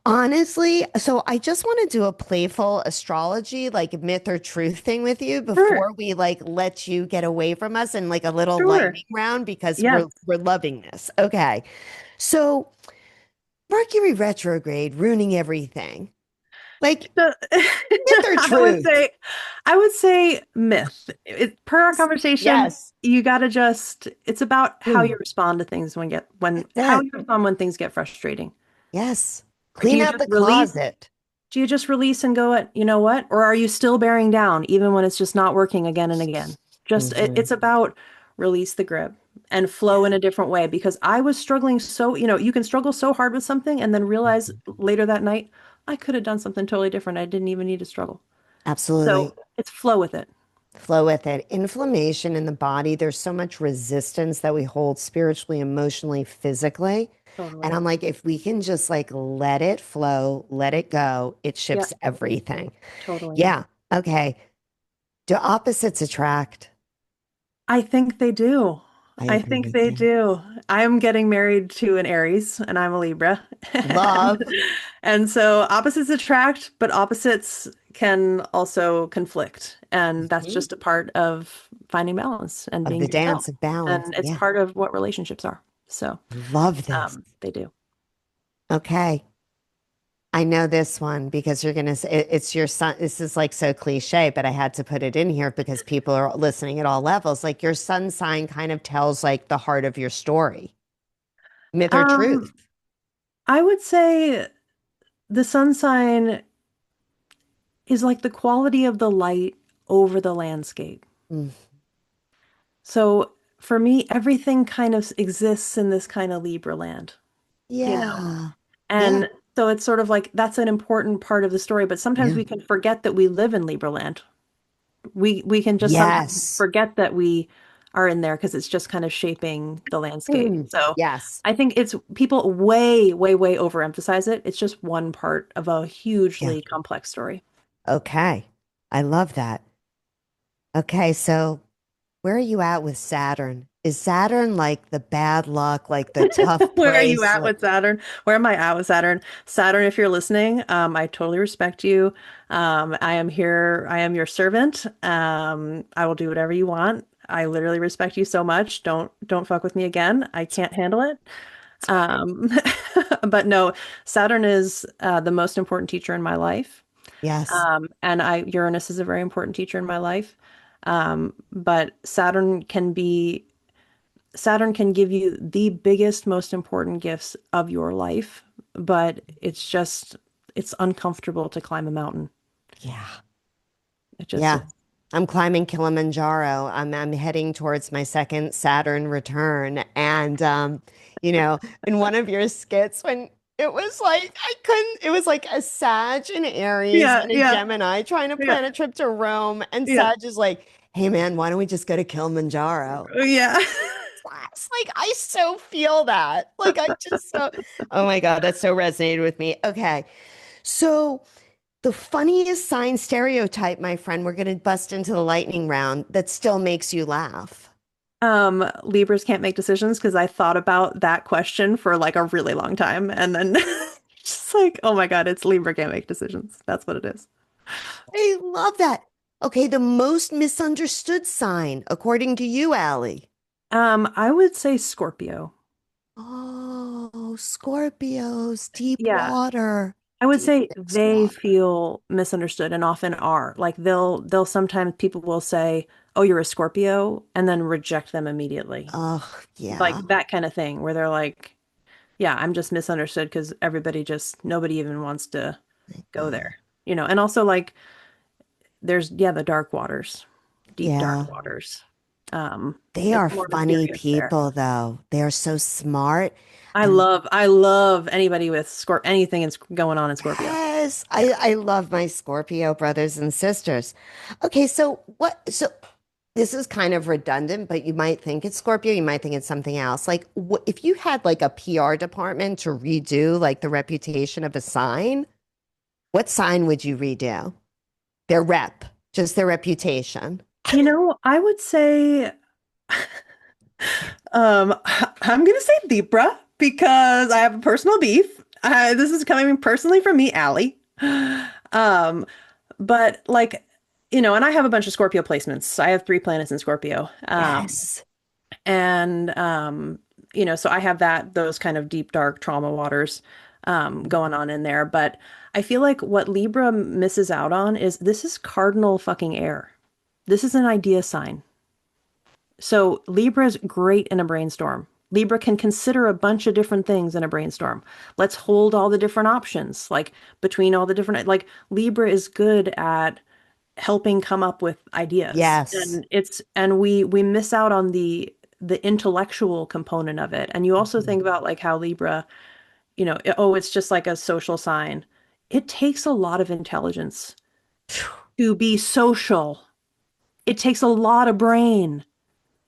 honestly, so I just want to do a playful astrology, like myth or truth thing with you Sure. before we like let you get away from us and like a little Sure. lightning round because Yes. we're loving this. Okay. So Mercury retrograde ruining everything. Like So, myth or I would truth? say, I would say myth. Per our conversation, Yes. you gotta just, it's about how you Mm, respond to things that's how it. you respond when things get frustrating. Yes. Do Clean you out just the release? closet. Do you just release and go at, you know what? Or are you still bearing down even when it's just not working again and again? Mhm. It's about release the grip and flow in a different way because I was struggling so, you can struggle so hard with something and then realize Mhm. later that night, I could have done something totally different. I didn't even need to struggle. Absolutely. So it's flow with it. Flow with it. Inflammation in the body, there's so much resistance that we hold spiritually, emotionally, physically. And Totally. I'm like, if we can just like let it flow, let it go, it Yeah, shifts everything. totally. Yeah. Okay. Do opposites attract? I think they do. I I agree think with they you. do. I'm getting married to an Aries and I'm a Libra. And, Love and so opposites attract, but opposites can also conflict. And that's mhm, just a part of finding balance and of being the yourself. dance of balance. And it's Yeah. part of what relationships are. So, Love this. they do. Okay. I know this one because you're going to say it's your son. This is like so cliche, but I had to put it in here because people are listening at all levels. Like your sun sign kind of tells like the heart of your story, myth or truth. Um, I would say the sun sign is like the quality of the light over the landscape. Mm, So for me, everything kind of exists in this kind of Libra land, you know? yeah. Yeah. And so it's sort of like that's an important part of the story, but sometimes Yeah. we can forget that we live in Libra land. We can just sometimes Yes. forget that we are in there because it's just kind of shaping the landscape. Mm, So yes. I think it's people way, way, way overemphasize it. It's just one part of a Yeah. hugely complex story. Okay. I love that. Okay. So where are you at with Saturn? Is Saturn like the bad luck, like the tough Where are you place? at Like, with Saturn? Where am I at with Saturn? Saturn, if you're listening, I totally respect you. I am here. I am your servant. I will do whatever you want. I literally respect you so much. Don't fuck with me again. I can't handle it. Um, but no, Saturn is the most important teacher in my life. yes. And Uranus is a very important teacher in my life. But Saturn can give you the biggest, most important gifts of your life, but it's uncomfortable to climb a mountain. Yeah. It just Yeah. is. I'm climbing Kilimanjaro. I'm heading towards my second Saturn return. And in one of your skits when it was like I couldn't, it was like a Sag, an Aries, Yeah, and a yeah, Gemini trying to yeah, plan a trip to Rome. And yeah, Sag is like, hey man, why don't we just go to Kilimanjaro? yeah. It's like I so feel that. Like I just so oh my God, that so resonated with me. Okay. So the funniest sign stereotype, my friend, we're going to bust into the lightning round that still makes you laugh. Libras can't make decisions because I thought about that question for like a really long time, and then just like, oh my God, it's Libra can't make decisions. That's what it is. I love that. Okay, the most misunderstood sign, according to you, Allie. I would say Scorpio. Oh, Scorpios, deep Yeah, water, I would say deepest they water. feel misunderstood and often are. Like they'll sometimes people will say, "Oh, you're a Scorpio," and then reject them immediately. Oh, yeah. Like that kind of thing where they're like, "Yeah, I'm just misunderstood because nobody even wants to go God. there." And also like there's the dark waters, deep dark Yeah. waters. They It's are more funny mysterious there. people, though. They are so smart. And I love anybody with anything going on in Scorpio. yes, I love my Scorpio brothers and sisters. Okay, so this is kind of redundant, but you might think it's Scorpio, you might think it's something else. Like if you had like a PR department to redo like the reputation of a sign, what sign would you redo? Their rep, just their reputation. I would say I'm gonna say Libra because I have a personal beef. This is coming personally from me, Allie. Um, but like, and I have a bunch of Scorpio placements. I have 3 planets in Scorpio. Yes. And so I have those kind of deep, dark trauma waters going on in there. But I feel like what Libra misses out on is this is cardinal fucking air. This is an idea sign. So Libra is great in a brainstorm. Libra can consider a bunch of different things in a brainstorm. Let's hold all the different options, like between all the different, like Libra is good at helping come up with ideas. Yes. And we miss out on the intellectual component of it. And you also Mhm. think about like how Libra, oh, it's just like a social sign. It takes a lot of intelligence to be social. It takes a lot of brain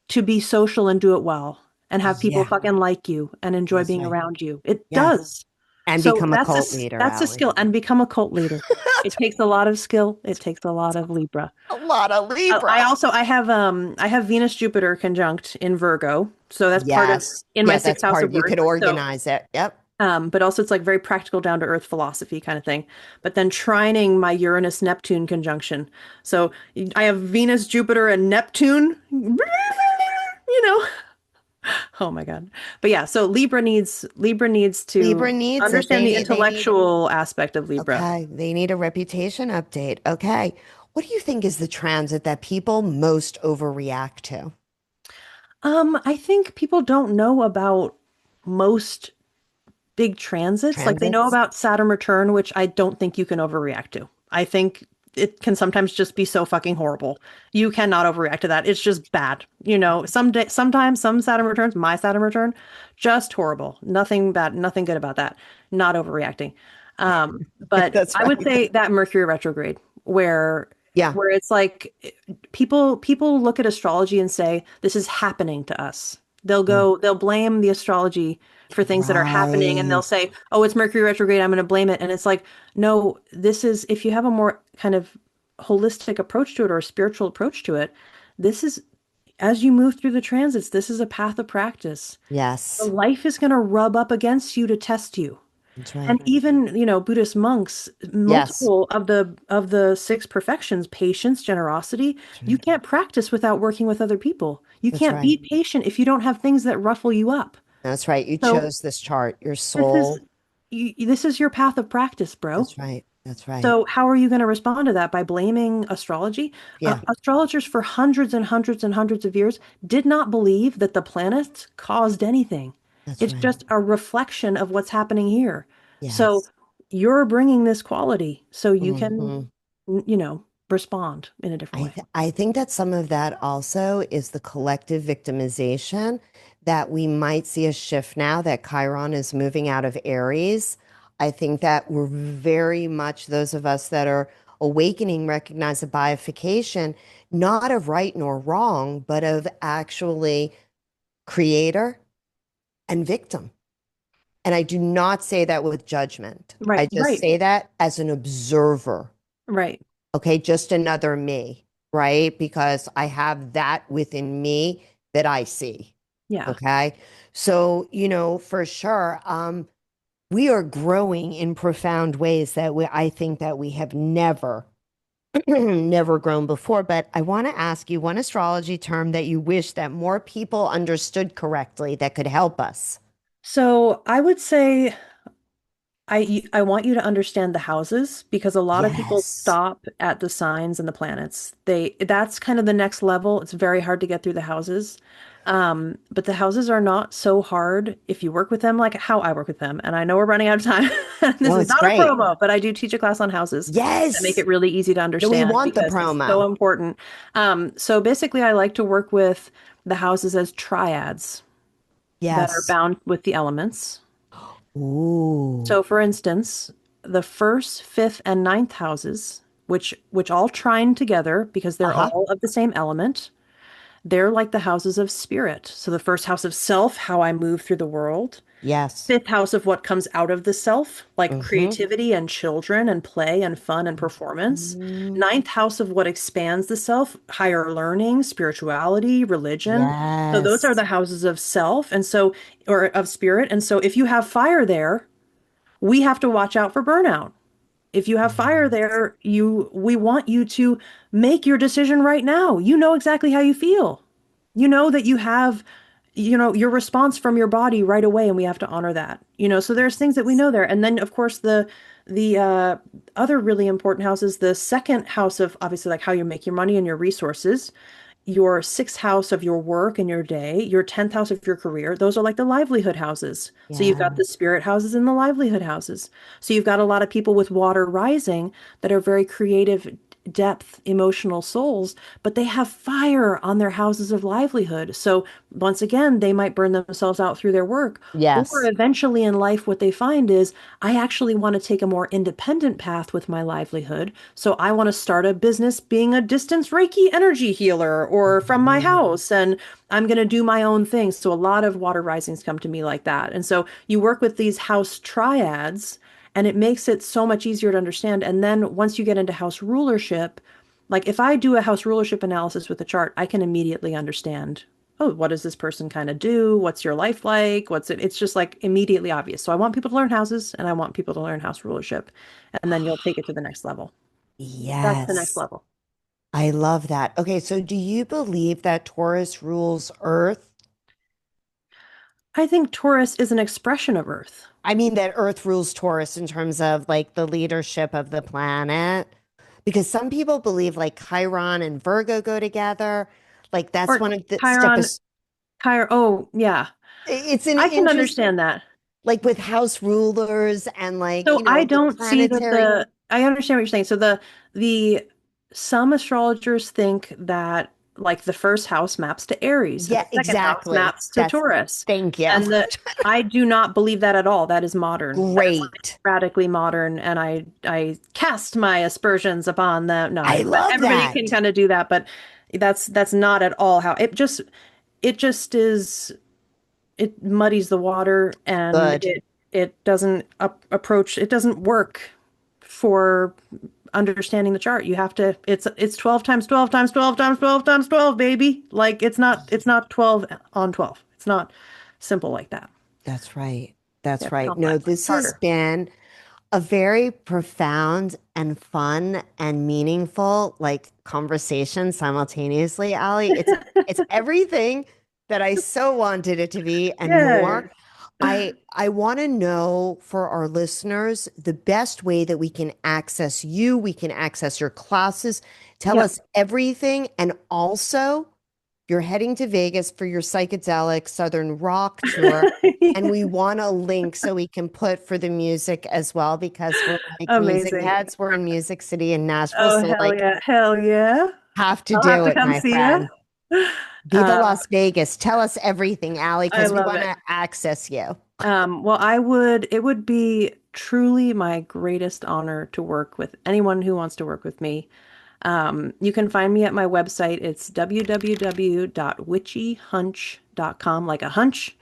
to be social and do it well and have people Yeah, fucking like you and enjoy that's being right. around you. It Yes. does. And So become a cult leader, that's a Allie. skill and become a cult leader. It takes a lot of skill. It takes a lot of Libra. A lot of I Libra. also I have Venus Jupiter conjunct in Virgo. So that's part of Yes. in my Yeah, sixth that's house of part. You birth. could So organize it. Yep. but also it's like very practical down to earth philosophy kind of thing. But then trining my Uranus Neptune conjunction. So I have Venus, Jupiter, and Neptune. You know, oh my God. But yeah, so Libra needs Libra to needs it. understand the intellectual aspect of Libra. Okay, they need a reputation update. Okay. What do you think is the transit that people most overreact to? I think people don't know about most big transits. Like they know Transits? about Saturn return, which I don't think you can overreact to. I think it can sometimes just be so fucking horrible. You cannot overreact to that. It's just bad. Sometimes some Saturn returns, my Saturn return, just horrible. Nothing bad, nothing good about that. Not overreacting. But That's I would right. say that Mercury retrograde, where Yeah. where it's like people look at astrology and say, this is happening to us. Mm. They'll blame the astrology for things that are happening and they'll Right. say, oh, it's Mercury retrograde, I'm going to blame it. And it's like, no, this is, if you have a more kind of holistic approach to it or a spiritual approach to it, this is, as you move through the transits, this is a path of practice. The Yes. life is going to rub up against you to test you. That's And right. even, Buddhist monks, Yes. multiple of the six perfections, patience, generosity, That's you right. can't practice without working with other people. You That's can't right. be patient if you don't have things that ruffle you up. That's right. You So chose this chart. Your this is soul. this is your path of practice, bro. That's right. That's right. So how are you going to respond to that? By blaming astrology? Yeah. Astrologers for hundreds and hundreds and hundreds of years did not believe that the planets caused anything. That's It's right. just a reflection of what's happening here. So Yes. you're bringing this quality so you can, Hmm. respond in a different way. I think that some of that also is the collective victimization that we might see a shift now that Chiron is moving out of Aries. I think that we're very much those of us that are awakening recognize a bifurcation, not of right nor wrong, but of actually creator and victim. And I do not say that with judgment. I Right, just right, say that as an observer. right. Okay, just another me, right? Because I have that within me that I see. Yeah. Okay. So, for sure, we are growing in profound ways that I think that we have never, never grown before. But I want to ask you one astrology term that you wish that more people understood correctly that could help us. So I would say I want you to understand the houses because a lot of people Yes. stop at the signs and the planets. That's kind of the next level. It's very hard to get through the houses. But the houses are not so hard if you work with them like how I work with them. And I know we're running out of time. This No, is it's not a great. promo, but I do teach a class on houses that make Yes. it really easy to No, we understand want the because it's so promo. important. So basically I like to work with the houses as triads that are Yes. bound with the elements. Ooh. So, for instance, the first, fifth, and ninth houses, which all trine together because they're Uh-huh. all of the same element, they're like the houses of spirit. So, the first house of self, how I move through the world. Yes. Fifth house of what comes out of the self, like Mm-hmm. creativity and children and play and fun and performance. Mm, Ninth house of what expands the self, higher learning, spirituality, religion. So those are yes. the houses of self and so, or of spirit. And so if you have fire there, we have to watch out for burnout. If you have fire Yes. there, we want you to make your decision right now. You know exactly how you feel. You know that you have, your response from your body right away, and we have to honor that. So there's things that we know there. And then of course the other really important house is the second house of obviously like how you make your money and your resources, your sixth house of your work and your day, your 10th house of your career. Those are like the livelihood houses. So you've got Yeah. the spirit houses and the livelihood houses. So you've got a lot of people with water rising that are very creative, depth emotional souls, but they have fire on their houses of livelihood. So once again, they might burn themselves out through their work. Or Yes. eventually in life, what they find is, I actually want to take a more independent path with my livelihood. So I want to start a business being a distance Reiki energy healer or from my Mhm. house. And I'm going to do my own thing. So a lot of water risings come to me like that. And so you work with these house triads, and it makes it so much easier to understand. And then once you get into house rulership, like if I do a house rulership analysis with a chart, I can immediately understand, oh, what does this person kind of do? What's your life like? What's it? It's just like immediately obvious. So I want people to learn houses and I want people to learn house rulership. And then you'll take it to the next level. That's the next Yes. level. I love that. Okay, so do you believe that Taurus rules Earth? I think Taurus is an expression of Earth. I mean, that Earth rules Taurus in terms of like the leadership of the planet. Because some people believe like Chiron and Virgo go together. Like that's Or one of the Chiron, steps. Chiron. Oh, yeah. It's an I can interesting, understand that. like with house rulers and like, So I the don't see that planetary. I understand what you're saying. So the some astrologers think that like the first house maps to Aries and Yeah, the second house exactly. maps to Taurus. Thank you. And the I do not believe that at all. That is modern. That is like Great. radically modern. And I cast my aspersions upon them. No, I love everybody can that. kind of do that, but that's not at all how it just is. It muddies the water, and Good. it doesn't approach, it doesn't work for understanding the chart. You have to, it's 12 times 12 times 12 times 12 times 12, baby. Like it's not 12 on 12. It's not simple like that. That's right. That's It's right. No, complex. It's this has harder. been a very profound and fun and meaningful like conversation simultaneously, Allie. It's everything that I so wanted it to be and more. Yay. I want to know for our listeners the best way that we can access you, we can access your classes. Tell Yep. us everything. And also, you're heading to Vegas for your psychedelic Southern rock tour. And we want a link so we can put for the music as well because we're like music Amazing. heads. We're in Music City in Nashville. Oh, So hell like yeah. Hell yeah. have to I'll have do to it, come my see you. friend. Viva Las Vegas. Tell us everything, Allie, I because we love want it. to access you. Well, it would be truly my greatest honor to work with anyone who wants to work with me. You can find me at my website. It's www.witchyhunch.com, like a hunch.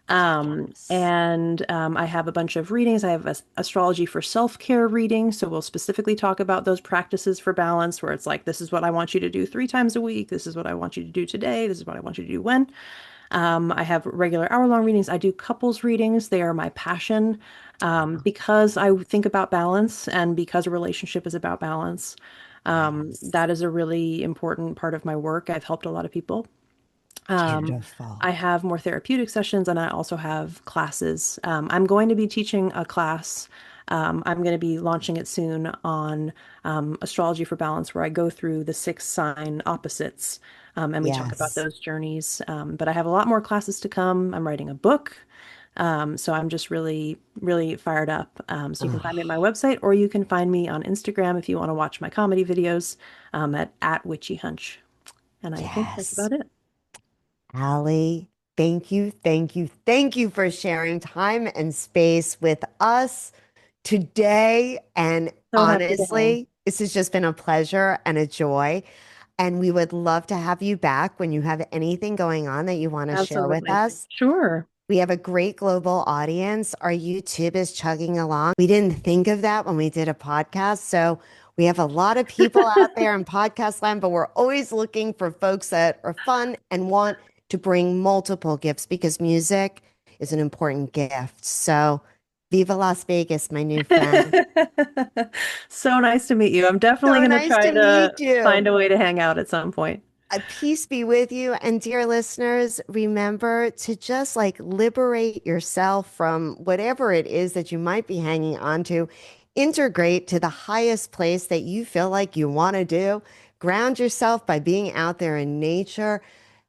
Yes. And I have a bunch of readings. I have astrology for self-care reading. So we'll specifically talk about those practices for balance, where it's like, this is what I want you to do 3 times a week. This is what I want you to do today. This is what I want you to do when. I have regular hour-long readings. I do couples readings. They are my passion, because I think about balance and because a relationship is about balance. Yes. That is a really important part of my work. I've helped a lot of people. Beautiful. I have more therapeutic sessions and I also have classes. I'm going to be teaching a class. I'm going to be launching it soon on astrology for balance, where I go through the 6 sign opposites, and we talk about Yes. those journeys. But I have a lot more classes to come. I'm writing a book. So I'm just really, really fired up. So you can find me at my Oh, website, or you can find me on Instagram if you want to watch my comedy videos, at Witchy Hunch. And I think that's yes. about it. Allie, thank you, thank you, thank you for sharing time and space with us today. And So happy to. honestly, this has just been a pleasure and a joy. And we would love to have you back when you have anything going on that you want to share with Absolutely. us. Sure. We have a great global audience. Our YouTube is chugging along. We didn't think of that when we did a podcast. So we have a lot of people out there in podcast land, but we're always looking for folks that are fun and want to bring multiple gifts because music is an important gift. So viva Las Vegas, my new friend. So nice to meet you. I'm definitely So going to nice try to to meet you. find a way to hang out at some point. A peace be with you. And dear listeners, remember to just like liberate yourself from whatever it is that you might be hanging on to. Integrate to the highest place that you feel like you want to do. Ground yourself by being out there in nature.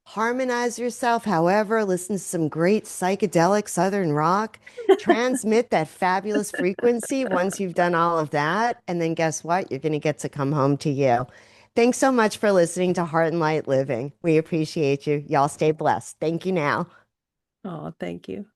harmonize yourself. However, listen to some great psychedelic Southern rock, transmit that fabulous frequency once you've done all of that. And then guess what? You're going to get to come home to you. Thanks so much for listening to Heart and Light Living. We appreciate you. Y'all stay blessed. Thank you now. Oh, thank you.